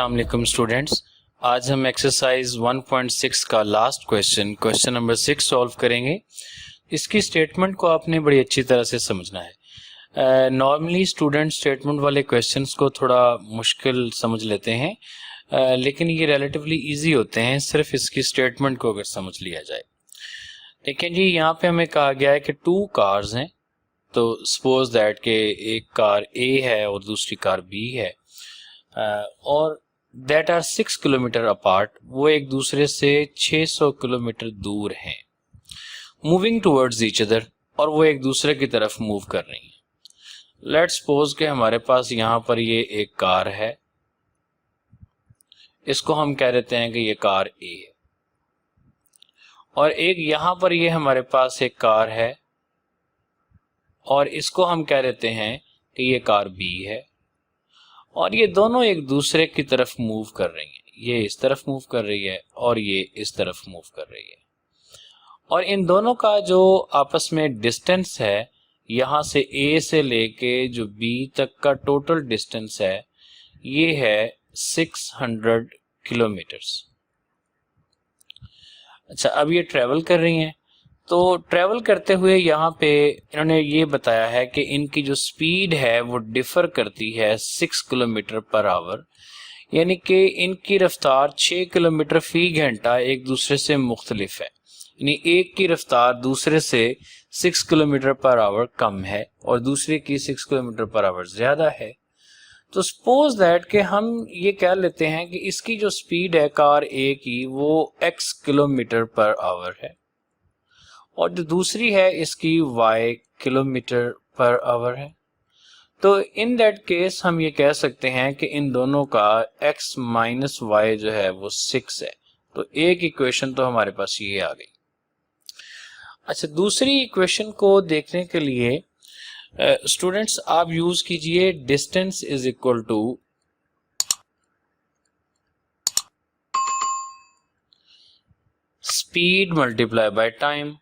अस्सलाम वालेकुम स्टूडेंट्स। आज हम एक्सरसाइज 1.6 का लास्ट क्वेश्चन नंबर 6 सॉल्व करेंगे। इसकी स्टेटमेंट को आपने बड़ी अच्छी तरह से समझना है। नॉर्मली स्टूडेंट स्टेटमेंट वाले क्वेश्चंस को थोड़ा मुश्किल समझ लेते हैं, लेकिन ये रिलेटिवली इजी होते हैं सिर्फ इसकी स्टेटमेंट को अगर समझ लिया जाए। लेकिन जी यहाँ पे हमें कहा गया है कि 2 कार्स हैं, तो सपोज दैट के एक कार A है और दूसरी कार B है, और दैट आर 6 किलोमीटर अपार्ट, वो एक दूसरे से 600 किलोमीटर दूर हैं, मूविंग टुवर्ड्स ईच अदर, और वो एक दूसरे की तरफ मूव कर रही हैं। लेट्स सपोज के हमारे पास यहाँ पर ये एक कार है, इसको हम कह देते हैं कि ये कार A है, और एक यहाँ पर ये हमारे पास एक कार है और इसको हम कह देते हैं कि ये कार B है, और ये दोनों एक दूसरे की तरफ मूव कर रही हैं। ये इस तरफ मूव कर रही है और ये इस तरफ मूव कर रही है, और इन दोनों का जो आपस में डिस्टेंस है, यहाँ से A से लेके जो B तक का टोटल डिस्टेंस है, ये है 600 किलोमीटर्स। अच्छा, अब ये ट्रेवल कर रही हैं, तो ट्रेवल करते हुए यहाँ पे इन्होंने ये बताया है कि इनकी जो स्पीड है वो डिफर करती है 6 किलोमीटर पर आवर, यानी कि इनकी रफ्तार 6 किलोमीटर फी घंटा एक दूसरे से मुख्तलिफ है। यानी एक की रफ्तार दूसरे से 6 किलोमीटर पर आवर कम है और दूसरे की 6 किलोमीटर पर आवर ज्यादा है। तो सपोज दैट कि हम ये कह लेते हैं कि इसकी जो स्पीड है कार A की वो x किलोमीटर पर आवर है, और जो दूसरी है इसकी y किलोमीटर पर आवर है। तो इन दैट केस हम ये कह सकते हैं कि इन दोनों का x माइनस y जो है वो 6 है। तो एक इक्वेशन तो हमारे पास ये आ गई। अच्छा, दूसरी इक्वेशन को देखने के लिए स्टूडेंट्स आप यूज कीजिए distance is equal to speed multiply by time.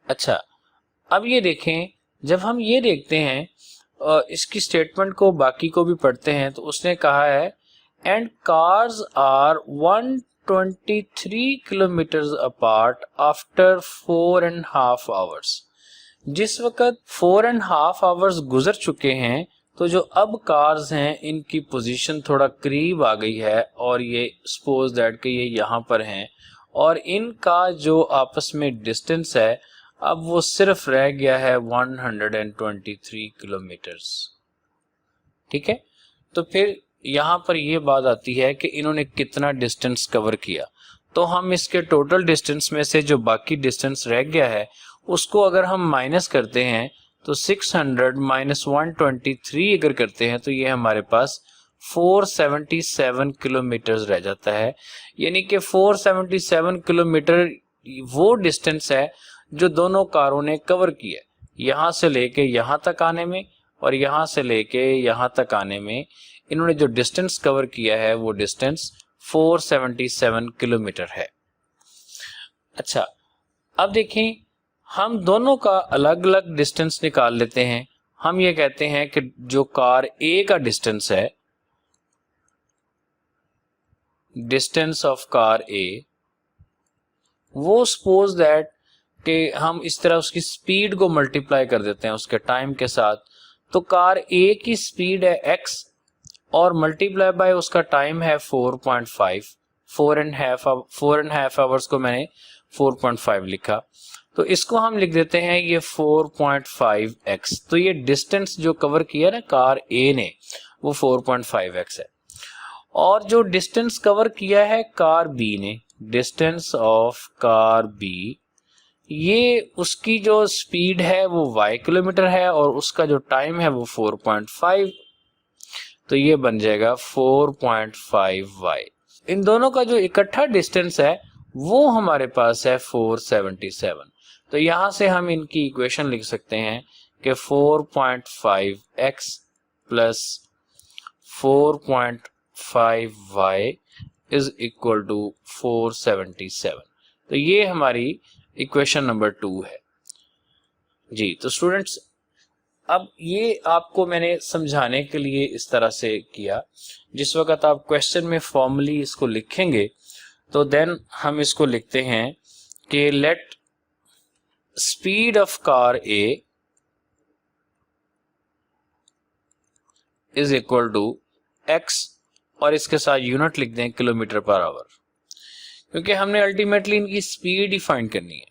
अच्छा, अब ये देखें, जब हम ये देखते हैं इसकी स्टेटमेंट को बाकी को भी पढ़ते हैं, तो उसने कहा है and cars are 123 kilometre apart after 4.5 hours. जिस वक्त 4.5 आवर्स गुजर चुके हैं, तो जो अब कार्स हैं इनकी पोजीशन थोड़ा करीब आ गई है, और ये सपोज दैट कि ये यहाँ पर हैं, और इनका जो आपस में डिस्टेंस है अब वो सिर्फ रह गया है 123 किलोमीटर्स। ठीक है, तो फिर यहाँ पर ये बात आती है कि इन्होंने कितना डिस्टेंस कवर किया। तो हम इसके टोटल डिस्टेंस में से जो बाकी डिस्टेंस रह गया है उसको अगर हम माइनस करते हैं, तो 600 माइनस 123 अगर करते हैं, तो ये हमारे पास 477 किलोमीटर रह जाता है। यानी कि 477 किलोमीटर वो डिस्टेंस है जो दोनों कारों ने कवर किया, यहाँ से लेके यहाँ तक आने में और यहाँ से लेके यहाँ तक आने में इन्होंने जो डिस्टेंस कवर किया है वो डिस्टेंस 477 किलोमीटर है। अच्छा, अब देखें, हम दोनों का अलग अलग डिस्टेंस निकाल लेते हैं। हम ये कहते हैं कि जो कार A का डिस्टेंस है, डिस्टेंस ऑफ कार A, वो सपोज दैट कि हम इस तरह उसकी स्पीड को मल्टीप्लाई कर देते हैं उसके टाइम के साथ। तो कार A की स्पीड है x और मल्टीप्लाई बाय उसका टाइम है 4.5, 4.5 आवर्स को मैंने 4.5 लिखा, तो इसको हम लिख देते हैं ये 4.5x। तो ये डिस्टेंस जो कवर किया ना कार A ने वो 4.5x है, और जो डिस्टेंस कवर किया है कार B ने, डिस्टेंस ऑफ कार B, ये उसकी जो स्पीड है वो y किलोमीटर है और उसका जो टाइम है वो 4.5, तो ये बन जाएगा 4.5y। इन दोनों का जो इकट्ठा डिस्टेंस है वो हमारे पास है 477। तो यहां से हम इनकी इक्वेशन लिख सकते हैं कि 4.5x plus 4.5y is equal to 477। तो ये हमारी इक्वेशन नंबर 2 है जी। तो स्टूडेंट्स, अब ये आपको मैंने समझाने के लिए इस तरह से किया। जिस वक्त आप क्वेश्चन में फॉर्मली इसको लिखेंगे तो देन हम इसको लिखते हैं कि let speed of car A is equal to X और इसके साथ यूनिट लिख दें किलोमीटर पर आवर, क्योंकि हमने अल्टीमेटली इनकी स्पीड ही फाइंड करनी है।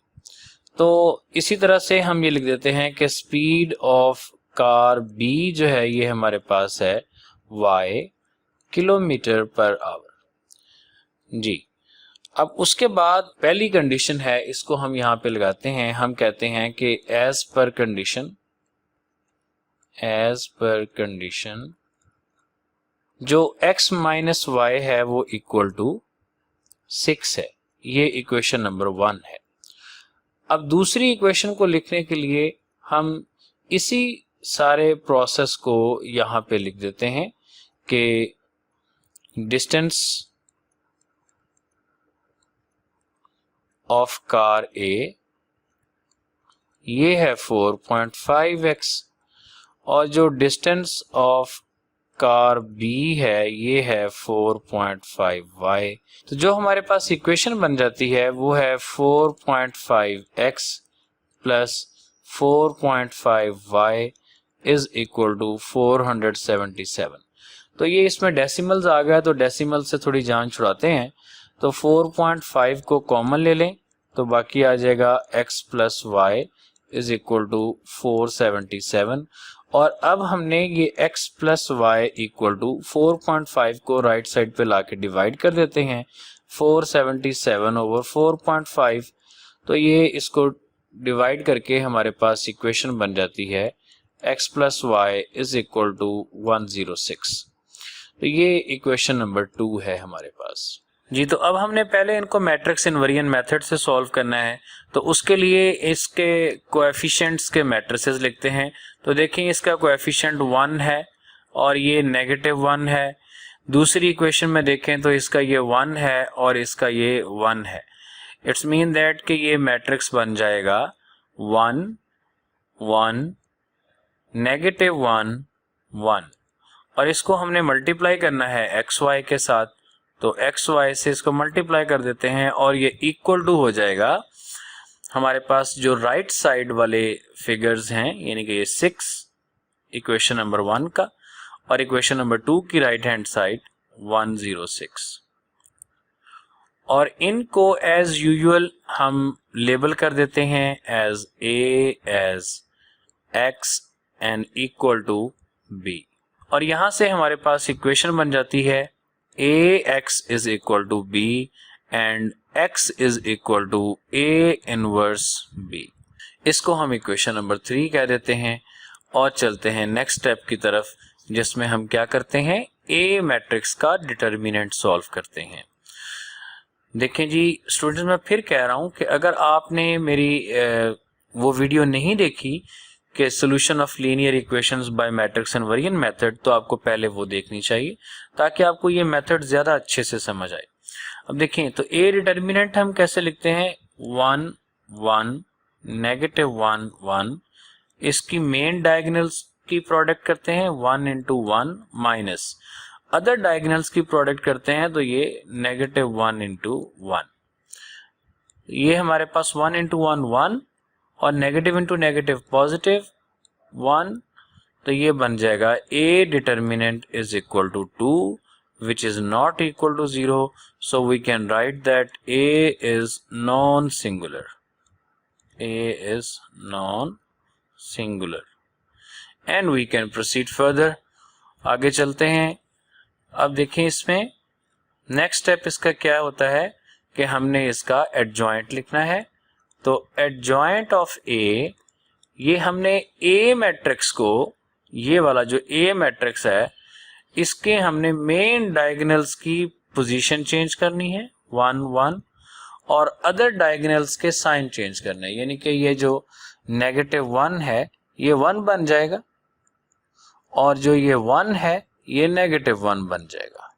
तो इसी तरह से हम ये लिख देते हैं कि स्पीड ऑफ कार बी जो है ये हमारे पास है y किलोमीटर पर आवर जी। अब उसके बाद पहली कंडीशन है, इसको हम यहाँ पे लगाते हैं, हम कहते हैं कि एज पर कंडीशन जो x माइनस वाई है वो इक्वल टू 6 है। ये इक्वेशन नंबर 1 है। अब दूसरी इक्वेशन को लिखने के लिए हम इसी सारे प्रोसेस को यहाँ पे लिख देते हैं कि डिस्टेंस ऑफ कार ए ये है 4.5x और जो डिस्टेंस ऑफ कार बी है ये है 4.5y। तो जो हमारे पास इक्वेशन बन जाती है वो है 4.5x plus 4.5y is equal to 477। तो ये इसमें डेसिमल्स आ गया, तो डेसिमल से थोड़ी जान छुड़ाते हैं। तो 4.5 को कॉमन ले लें तो बाकी आ जाएगा x plus Y is equal to 477। और अब हमने ये x plus Y equal to 4.5 को राइट साइड पे लाके डिवाइड कर देते हैं 477 ओवर 4.5। तो ये इसको डिवाइड करके हमारे पास इक्वेशन बन जाती है x plus Y is equal to 106। तो ये इक्वेशन नंबर 2 है हमारे पास जी। तो अब हमने पहले इनको मैट्रिक्स इनवेरिएंट मेथड से सॉल्व करना है, तो उसके लिए इसके कोएफिशिएंट्स के मैट्रिसेस लिखते हैं। तो देखें इसका कोएफिशिएंट 1 है और ये -1 है। दूसरी इक्वेशन में देखें तो इसका ये 1 है और इसका ये 1 है। इट्स मीन दैट कि ये मैट्रिक्स बन जाएगा 1 1 -1 1 और इसको हमने मल्टीप्लाई करना है एक्स वाई के साथ। तो एक्स वाई से इसको मल्टीप्लाई कर देते हैं और ये इक्वल टू हो जाएगा हमारे पास जो राइट साइड वाले फिगर्स हैं, यानी कि ये 6 इक्वेशन नंबर 1 का और इक्वेशन नंबर 2 की राइट हैंड साइड 106। और इनको एज यूजुअल हम लेबल कर देते हैं as A as X and equal to B. और यहां से हमारे पास इक्वेशन बन जाती है ax is equal to b and x is equal to a inverse b। इसको हम इक्वेशन नंबर 3 कह देते हैं और चलते हैं नेक्स्ट स्टेप की तरफ, जिसमें हम क्या करते हैं a मैट्रिक्स का डिटर्मिनेंट सॉल्व करते हैं। देखें जी स्टूडेंट्स, मैं फिर कह रहा हूं कि अगर आपने मेरी वो वीडियो नहीं देखी कि solution of linear equations bye matrix invariant method, तो आपको पहले वो देखनी चाहिए ताकि आपको ये मेथड ज्यादा अच्छे से समझ आए। अब देखें तो ए डिटर्मिनेंट हम कैसे लिखते हैं 1 1 -1 1। इसकी मेन डायगोनल्स की प्रोडक्ट करते हैं 1 into 1 माइनस अदर डायगोनल्स की प्रोडक्ट करते हैं तो ये -1 into 1। ये हमारे पास 1 into 1 1 और नेगेटिव इंटू नेगेटिव पॉजिटिव 1। तो ये बन जाएगा a determinant is equal to 2 which is not equal to 0। So we can write that a is non singular, a is non singular and we can proceed further. आगे चलते हैं। अब देखें इसमें नेक्स्ट स्टेप इसका क्या होता है कि हमने इसका एडजॉइंट लिखना है। तो एडजॉइंट ऑफ ए, ये हमने ए मैट्रिक्स को, ये वाला जो ए मैट्रिक्स है इसके हमने मेन डायगोनल्स की पोजीशन चेंज करनी है 1 1 और अदर डायगोनल्स के साइन चेंज करने हैं, यानी कि ये जो -1 है ये 1 बन जाएगा और जो ये 1 है ये -1 बन जाएगा।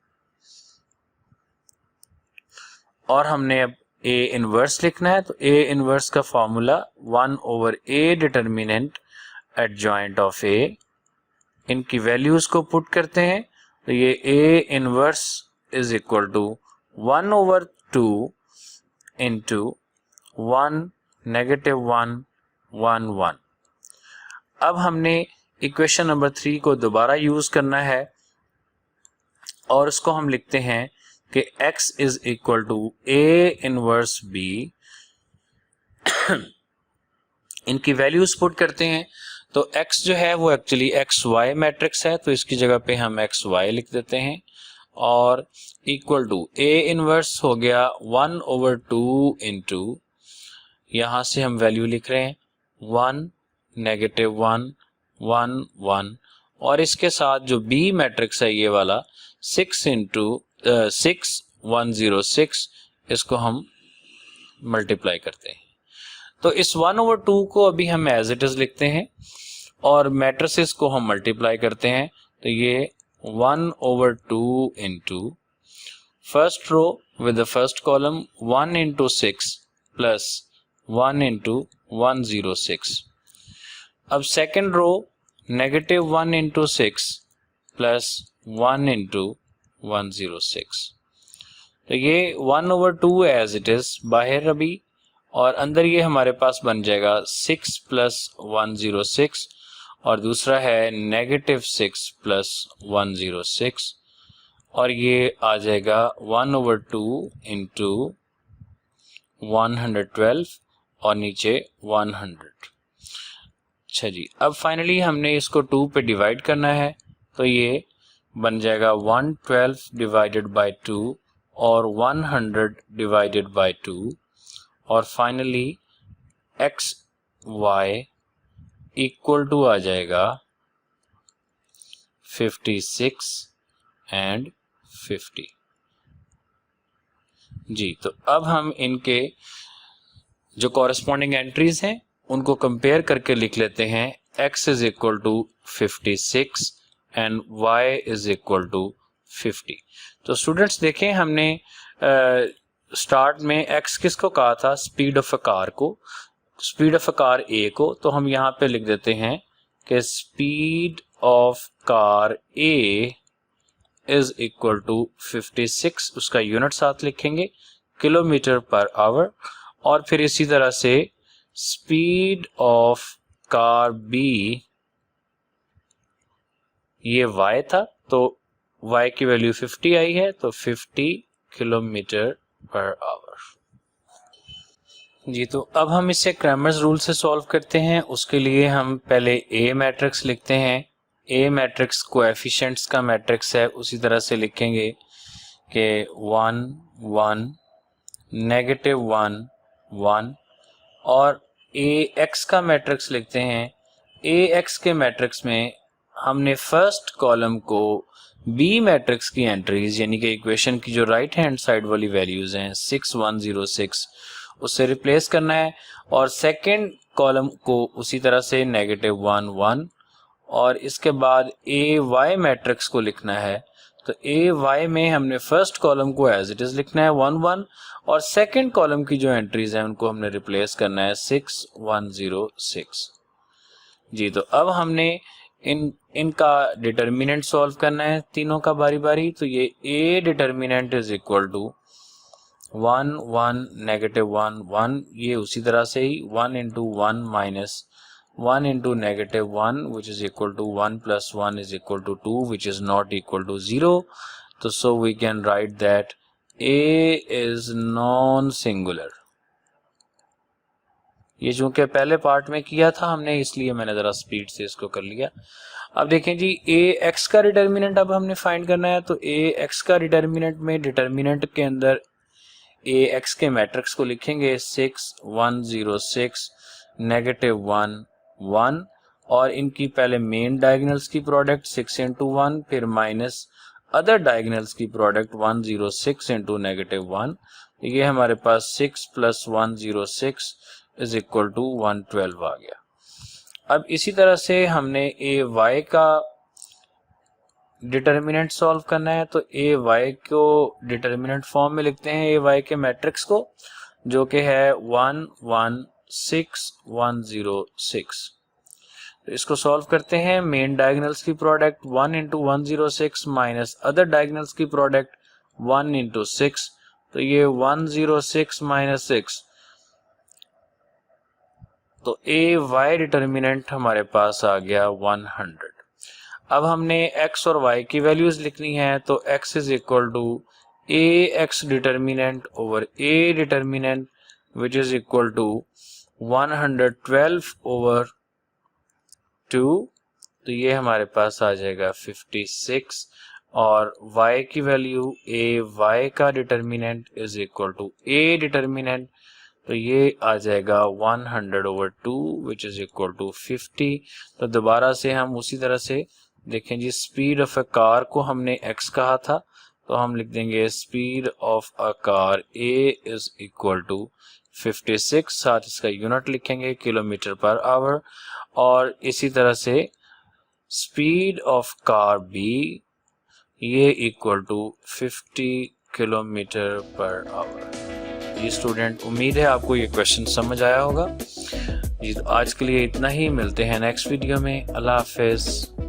और हमने अब A इनवर्स लिखना है। तो A इनवर्स का formula 1 over A determinant adjoint of A, इनकी वैल्यूज को पुट करते हैं तो ये A inverse is equal to 1/2 into 1 -1 1 1। अब हमने इक्वेशन नंबर 3 को दोबारा यूज करना है और उसको हम लिखते हैं कि x is equal to A inverse B. इनकी वैल्यूज पुट करते हैं तो x जो है वो एक्चुअली एक्स वाई मैट्रिक्स है, तो इसकी जगह पे हम एक्स वाई लिख देते हैं और इक्वल टू ए इनवर्स हो गया 1/2 इंटू, यहां से हम वैल्यू लिख रहे हैं 1 -1 1 1 और इसके साथ जो b मैट्रिक्स है ये वाला 6 इंटू 6 106, इसको हम मल्टीप्लाई करते हैं। तो इस 1/2 को अभी हम एज इट इज लिखते हैं और मैट्रिसेस को हम मल्टीप्लाई करते हैं, तो ये 1/2 into first row with the first column 1 into 6 plus 1 into 106। अब second row -1 into 6 plus 1 into 106। तो ये 1/2 एज इट इज बाहर अभी, और अंदर ये हमारे पास बन जाएगा 6 प्लस 106 और दूसरा है -6 प्लस 106 और ये आ जाएगा 1/2 इंटू 112 और नीचे 100। अच्छा जी, अब फाइनली हमने इसको 2 पे डिवाइड करना है तो ये बन जाएगा 112 डिवाइडेड बाय 2 और 100 डिवाइडेड बाय 2 और finally x y equal to आ जाएगा 56 एंड 50 जी। तो अब हम इनके जो कॉरेस्पॉन्डिंग एंट्रीज हैं उनको कंपेयर करके लिख लेते हैं। x is equal to 56 and y is equal to 50। तो स्टूडेंट्स देखें, हमने स्टार्ट में x किसको कहा था, स्पीड ऑफ अ कार को, speed of a car a को, तो हम यहाँ पे लिख देते हैं कि speed of car a is equal to 56, उसका यूनिट साथ लिखेंगे किलोमीटर पर आवर, और फिर इसी तरह से स्पीड ऑफ कार b ये y था तो y की वैल्यू 50 आई है तो 50 किलोमीटर पर आवर जी। तो अब हम इसे क्रैमर्स रूल से सॉल्व करते हैं। उसके लिए हम पहले A मैट्रिक्स लिखते हैं। A मैट्रिक्स कोएफिशिएंट्स का मैट्रिक्स है, उसी तरह से लिखेंगे कि 1 1 -1 1 और AX का मैट्रिक्स लिखते हैं। AX के मैट्रिक्स में हमने फर्स्ट कॉलम को B मैट्रिक्स की एंट्रीज यानी कि इक्वेशन की जो राइट हैंड साइड वाली वैल्यूज हैं 6106 उससे रिप्लेस करना है और सेकंड कॉलम को उसी तरह से -1 1 और इसके बाद AY मैट्रिक्स को लिखना है। तो AY में हमने फर्स्ट कॉलम को एज इट इज लिखना है 1 1 और सेकंड कॉलम की जो एंट्रीज हैं उनको हमने रिप्लेस करना है 6106 जी। तो अब हमने इनका डिटर्मिनेंट सॉल्व करना है तीनों का बारी बारी। तो ये A determinant is equal to 1 1 -1 1, ये उसी तरह से ही 1 into 1 minus 1 into -1 which is equal to 1 plus 1 is equal to 2 which is not equal to 0. So we can write that A is non-singular. ये चूंकि पहले पार्ट में किया था हमने इसलिए मैंने जरा स्पीड से इसको कर लिया। अब देखें जी AX का डिटर्मिनेंट अब हमने फाइंड करना है। तो AX का डिटर्मिनेंट में डिटर्मिनेंट के अंदर AX के मैट्रिक्स को लिखेंगे 6 106 -1 1 और इनकी पहले मेन डायगोनल्स की प्रोडक्ट 6 इंटू 1 फिर माइनस अदर डायगोनल्स की प्रोडक्ट 106 इंटू -1। ये हमारे पास 6 प्लस 106 इज इक्वल टू 112 आ गया। अब इसी तरह से हमने AY का डिटर्मिनेंट सॉल्व करना है। तो AY को डिटर्मिनेंट फॉर्म में लिखते हैं AY के मैट्रिक्स को जो कि है 1 1 6 106। तो इसको सॉल्व करते हैं। मेन डायगोनल्स की product 1 into 106 minus other diagonals की प्रोडक्ट 1 इंटू 6, तो ये 106 माइनस 6, तो ए वाई डिटर्मिनेंट हमारे पास आ गया 100। अब हमने x और y की वैल्यूज लिखनी है, तो x is equal to A X determinant over A determinant which is equal to 112 over 2, तो ये हमारे पास आ जाएगा 56। और y की वैल्यू ए वाई का determinant is equal to A determinant, तो ये आ जाएगा 100 over 2 which is equal to 50। तो दोबारा से हम उसी तरह से देखें जी, स्पीड ऑफ अ कार को हमने x कहा था, तो हम लिख देंगे speed of a car a is equal to 56, साथ इसका यूनिट लिखेंगे किलोमीटर पर आवर। और इसी तरह से स्पीड ऑफ कार b ये equal to 50 kilometre per hour. ये स्टूडेंट, उम्मीद है आपको ये क्वेश्चन समझ आया होगा। ये तो आज के लिए इतना ही, मिलते हैं नेक्स्ट वीडियो में। अल्लाह हाफिज़।